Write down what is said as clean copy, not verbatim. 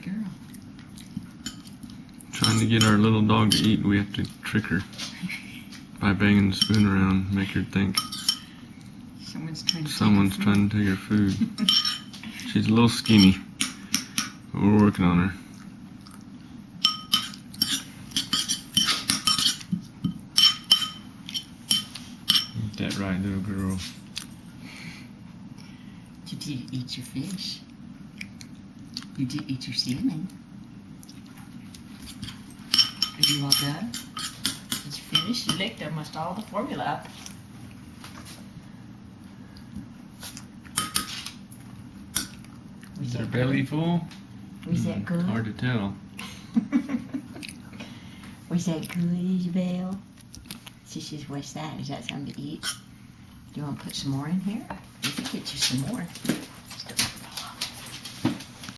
girl. Trying to get our little dog to eat, we have to trick her by banging the spoon around, make her think Someone's trying to take her food. She's a little skinny, but we're working on her. Eat that right, little girl. Did you eat your fish? You did eat your salmon. Are you all done? Did you finish? You licked almost all the formula up. Is her belly full? Was that good? Hard to tell. Was that good, Isabel? She says, what's that? Is that something to eat? Do you want to put some more in here? We can get you some more.